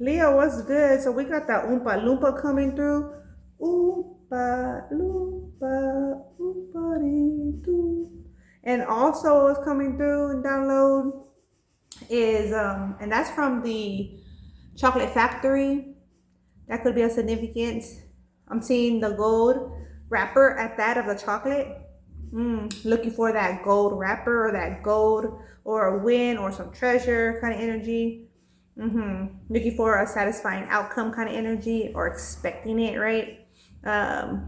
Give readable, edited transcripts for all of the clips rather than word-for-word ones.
Leo, what's good? So we got that Oompa Loompa coming through. Oompa Loompa, Oompa doo. And also what's coming through and download is and that's from the Chocolate Factory. That could be of significance. I'm seeing the gold wrapper at that of the chocolate. Looking for that gold wrapper or that gold or a win or some treasure kind of energy. Looking for a satisfying outcome kind of energy or expecting it, right? I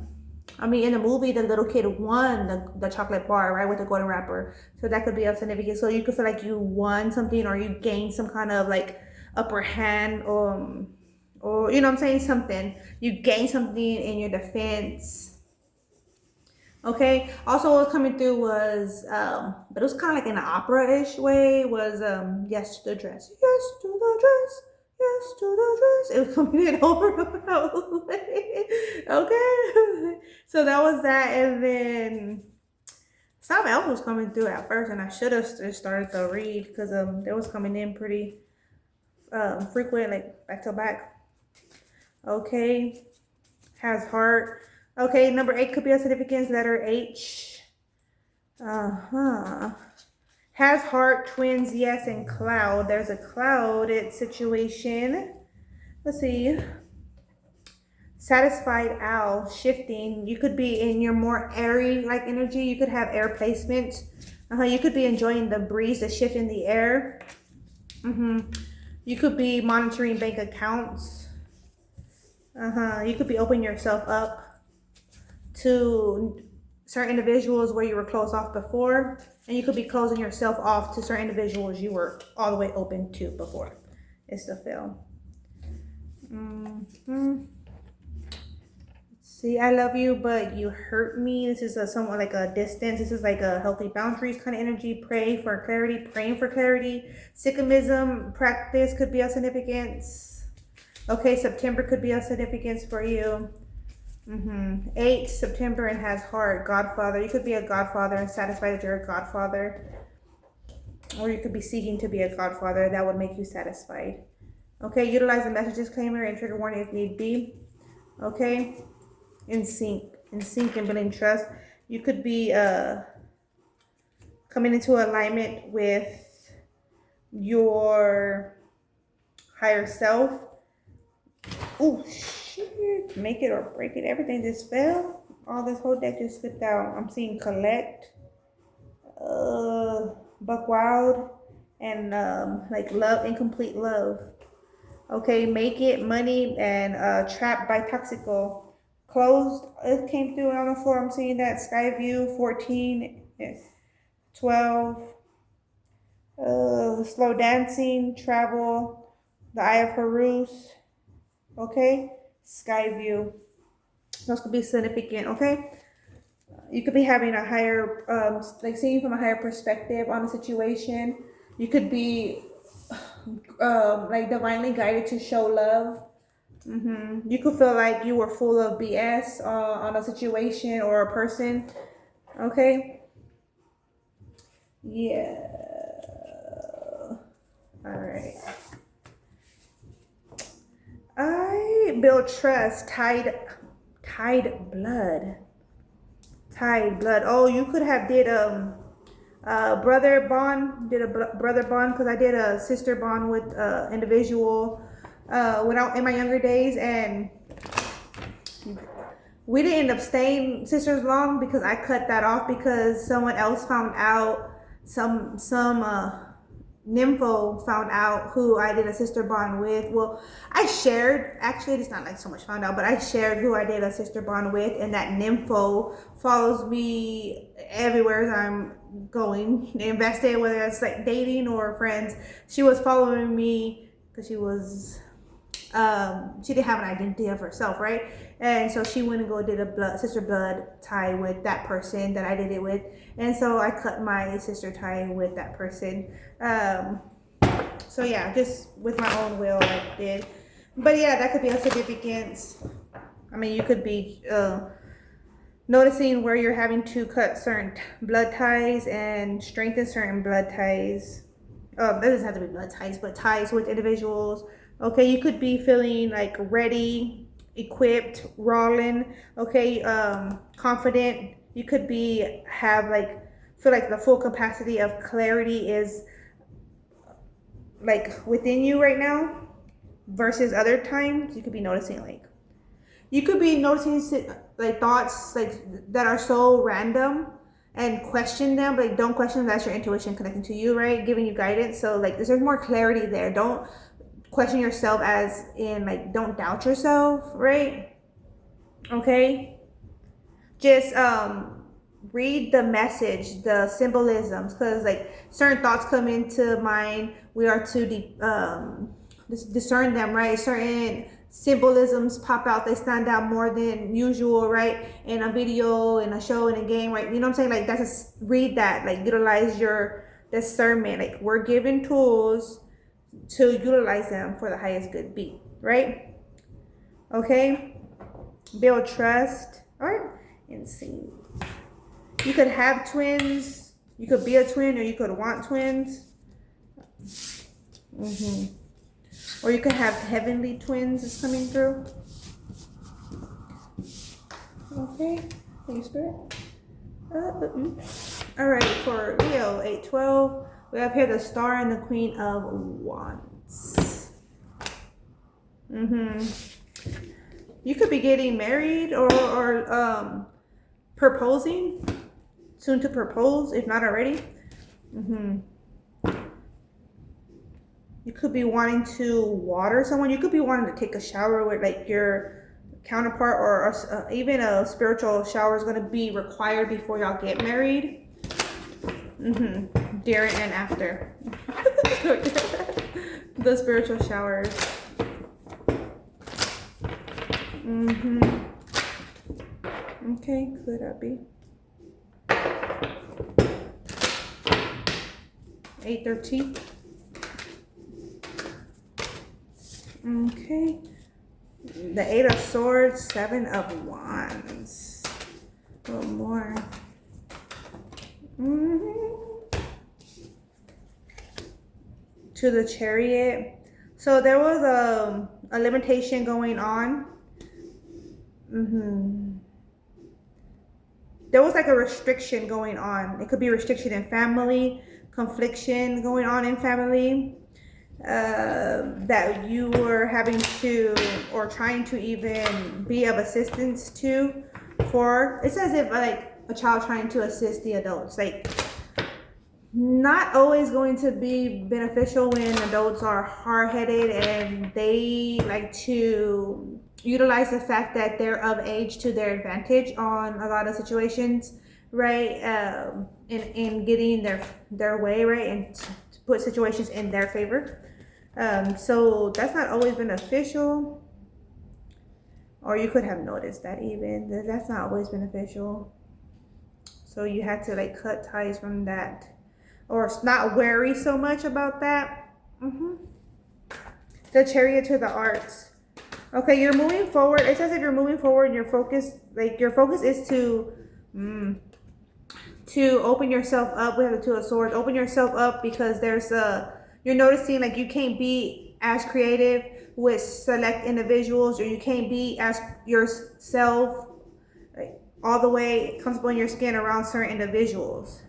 mean, in the movie, the little kid won the chocolate bar, right, with the golden wrapper. So that could be of significance. So you could feel like you won something or you gained some kind of like upper hand, or you know what I'm saying, something. You gained something in your defense. Okay. Also, what was coming through was, but it was kind of like in an opera-ish way. Was yes to the dress, yes to the dress, yes to the dress. It was coming in over and over. Okay. So that was that, and then something else was coming through at first, and I should have just started to read because it was coming in pretty frequent, like back to back. Okay. Has heart. Okay, number 8 could be a significance, letter H. Has heart, twins, yes, and cloud. There's a clouded situation. Let's see. Satisfied owl, shifting. You could be in your more airy like energy. You could have air placement. You could be enjoying the breeze, the shift in the air. You could be monitoring bank accounts. You could be opening yourself up to certain individuals where you were closed off before, and you could be closing yourself off to certain individuals you were all the way open to before. It's the feel. See, I love you, but you hurt me. This is somewhat like a distance. This is like a healthy boundaries kind of energy. Pray for clarity, praying for clarity. Syncamism practice could be of significance. Okay, September could be of significance for you. 8 September and has heart, godfather. You could be a godfather and satisfied that you're a godfather, or you could be seeking to be a godfather. That would make you satisfied. Okay, utilize the message disclaimer and trigger warning if need be. Okay, in sync and building trust. You could be coming into alignment with your higher self. Oh shit, make it or break it. Everything just fell. All this whole deck just slipped out. I'm seeing collect, buck wild, and like love, incomplete love. Okay, make it, money, and trapped by toxical. Closed, it came through on the floor. I'm seeing that. Sky view 14, 12, slow dancing, travel, the Eye of Horus. Okay, sky view. Those could be significant. Okay, you could be having a higher, like seeing from a higher perspective on a situation. You could be like divinely guided to show love. You could feel like you were full of BS on a situation or a person. Okay. Yeah. All right. I build trust. Tied blood. Tied blood. Oh, you could have did brother bond. Did a brother bond because I did a sister bond with individual when I in my younger days, and we didn't end up staying sisters long because I cut that off because someone else found out. Some nympho found out who I did a sister bond with. Well, I shared, actually it's not like so much found out, but I shared who I did a sister bond with, and that nympho follows me everywhere as I'm going, invested, whether it's like dating or friends. She was following me because she didn't have an identity of herself, right? And so she went and go did a sister blood tie with that person that I did it with, and so I cut my sister tie with that person. So yeah, just with my own will I did. But yeah, that could be a significance. I mean, you could be noticing where you're having to cut certain blood ties and strengthen certain blood ties. That doesn't have to be blood ties, but ties with individuals, Okay, you could be feeling like ready, equipped, rolling. Okay, confident. You could be have like feel like the full capacity of clarity is like within you right now versus other times you could be noticing like you could be noticing like thoughts like that are so random and question them, but like, don't question them. That's your intuition connecting to you, right? Giving you guidance. So like there's more clarity there. Don't question yourself as in like don't doubt yourself, right? Okay. Just read the message, the symbolisms, because like certain thoughts come into mind. We are to discern them, right? Certain symbolisms pop out, they stand out more than usual, right? In a video, in a show, in a game, right? You know what I'm saying? Like that's just read that, like utilize your discernment. Like we're given tools to utilize them for the highest good be, right? Okay, build trust. All right, and see. You could have twins. You could be a twin, or you could want twins. Or you could have heavenly twins is coming through. Okay, thank you, Spirit. All right, for Leo, 812, we have here the Star and the Queen of Wands. You could be getting married or proposing, soon to propose, if not already. You could be wanting to water someone. You could be wanting to take a shower with like your counterpart, or even a spiritual shower is going to be required before y'all get married. During and after. The spiritual showers. Okay, could that be? 813. Okay. The 8 of Swords, 7 of Wands. A little more. To the Chariot. So there was a limitation going on. There was like a restriction going on. It could be restriction in family, confliction going on in family. That you were having to or trying to even be of assistance to for. It's as if like a child trying to assist the adults. Like not always going to be beneficial when adults are hard-headed and they like to utilize the fact that they're of age to their advantage on a lot of situations, right? In getting their way, right, and to put situations in their favor. So that's not always beneficial, or you could have noticed that even that's not always beneficial. So you had to like cut ties from that, or not worry so much about that. The Chariot to the arts. Okay, you're moving forward. It says if you're moving forward and your focus is to open yourself up. We have the Two of Swords. Open yourself up because you're noticing like you can't be as creative with select individuals, or you can't be as yourself like all the way comfortable in your skin around certain individuals.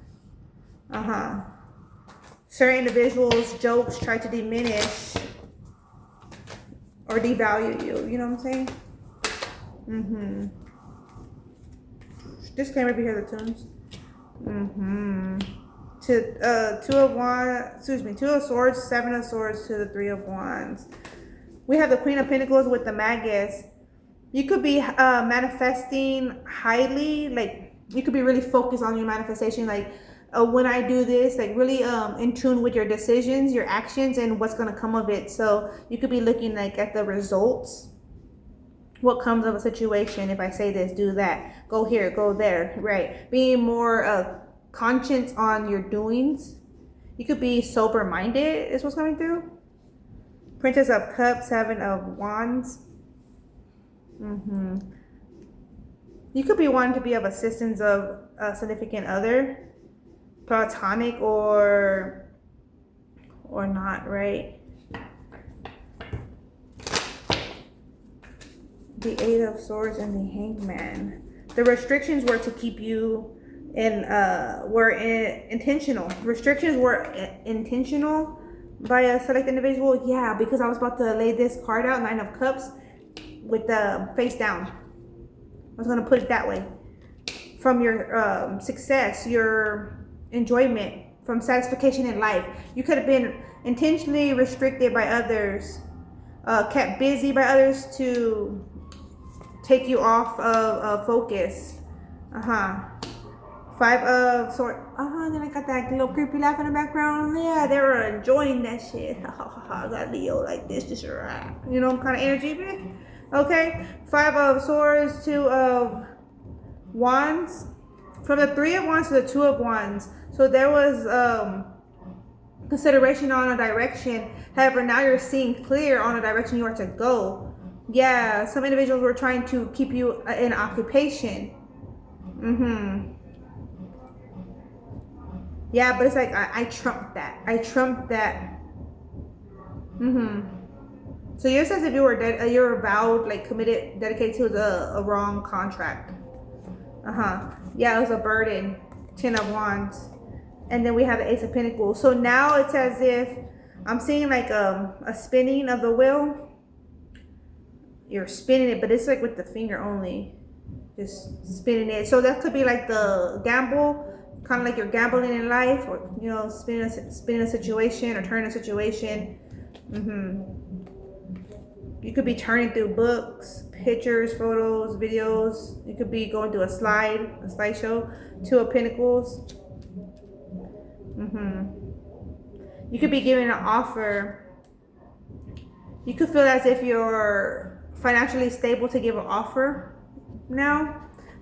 Certain individuals' jokes try to diminish or devalue you. You know what I'm saying? Disclaimer if you hear the tunes. To Two of Swords, 7 of Swords to the 3 of Wands. We have the Queen of Pentacles with the Magus. You could be manifesting highly, like you could be really focused on your manifestation, like when I do this, like really in tune with your decisions, your actions, and what's going to come of it. So you could be looking like at the results, what comes of a situation. If I say this, do that, go here, go there, right? Being more conscious on your doings. You could be sober minded is what's coming through. Princess of Cups, 7 of Wands. You could be wanting to be of assistance of a significant other, platonic or not, right? The Eight of Swords and the Hangman. The restrictions were to keep you intentional. Restrictions were intentional by a select individual. Yeah, because I was about to lay this card out, Nine of Cups, with the face down. I was gonna put it that way. From your success, your enjoyment, from satisfaction in life. You could have been intentionally restricted by others, kept busy by others to take you off of focus. Five of Swords. Then I got that little creepy laugh in the background. Yeah, they were enjoying that shit. I got Leo like this, just right. You know, kind of energy, man. Okay. Five of Swords, Two of Wands. From the Three of Wands to the Two of Wands. So there was consideration on a direction. However, now you're seeing clear on a direction you are to go. Yeah, some individuals were trying to keep you in occupation. Yeah, but it's like I trumped that. So yours says if you were you're vowed, like committed, dedicated to a wrong contract. Yeah, it was a burden. 10 of Wands. And then we have the Ace of Pentacles. So now it's as if I'm seeing like a spinning of the wheel. You're spinning it, but it's like with the finger only. Just spinning it. So that could be like the gamble, kind of like you're gambling in life, or you know, spinning a situation or turning a situation. You could be turning through books, pictures, photos, videos. You could be going through a slideshow. Two of Pentacles. You could be giving an offer. You could feel as if you're financially stable to give an offer now.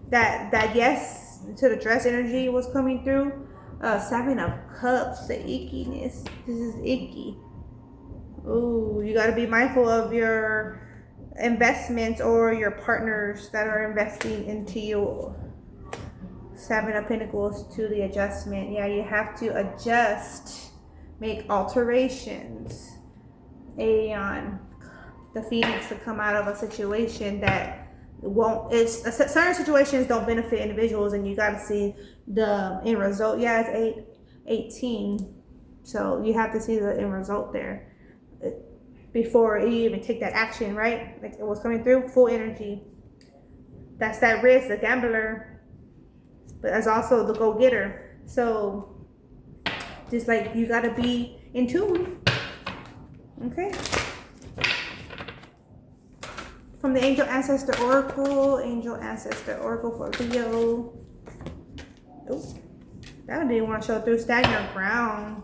That yes to the dress energy was coming through. Seven of Cups, the ickiness. This is icky. Ooh, you got to be mindful of your investments or your partners that are investing into you. Seven of Pentacles to the adjustment. Yeah, you have to adjust, make alterations. Aeon, the Phoenix, to come out of a situation that certain situations don't benefit individuals, and you got to see the end result. Yeah, it's 18. So you have to see the end result there before you even take that action, right? Like it was coming through, full energy. That's that risk, the gambler, but as also the go-getter. So just like you gotta be in tune. Okay. From the Angel Ancestor Oracle for Leo. Oh, that one didn't want to show through. Stand your ground.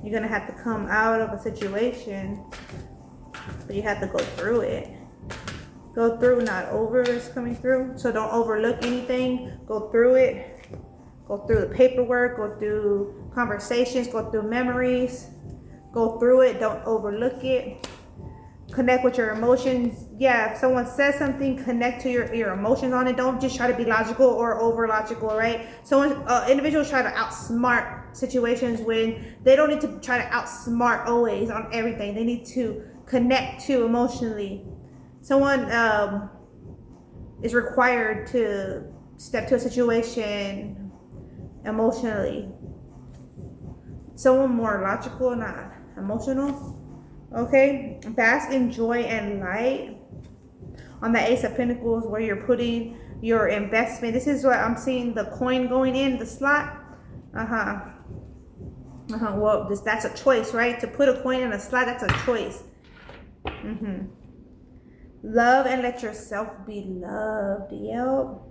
You're gonna have to come out of a situation, but you have to go through it. Go through, not over, is coming through. So don't overlook anything. Go through it. Go through the paperwork. Go through conversations. Go through memories. Go through it. Don't overlook it. Connect with your emotions. Yeah, if someone says something, connect to your emotions on it. Don't just try to be logical or over logical, right? Individuals try to outsmart situations when they don't need to try to outsmart always on everything. They need to connect to emotionally. Someone is required to step to a situation emotionally. Someone more logical, not emotional. Okay, bask in joy and light. On the Ace of Pentacles, where you're putting your investment. This is what I'm seeing, the coin going in the slot. Well, that's a choice, right? To put a coin in a slot, that's a choice. Love and let yourself be loved. Yep.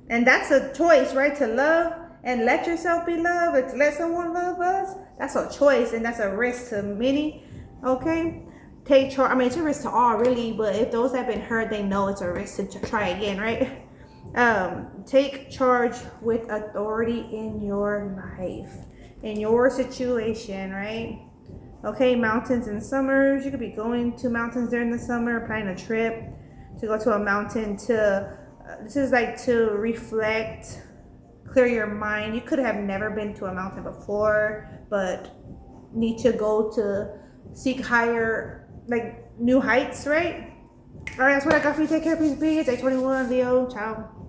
And that's a choice, right? To love and let yourself be loved. Or to let someone love us. That's a choice, and that's a risk to many. Okay, take charge. I mean, it's a risk to all, really, but if those that have been hurt, they know it's a risk to try again, right? Take charge with authority in your life, in your situation, right? Okay, mountains and summers. You could be going to mountains during the summer, planning a trip to go to a mountain this is like to reflect, clear your mind. You could have never been to a mountain before, but need to go to seek higher, like new heights, right? All right, that's what I got for you. Take care, peace, peace. Day 21, Leo. Ciao.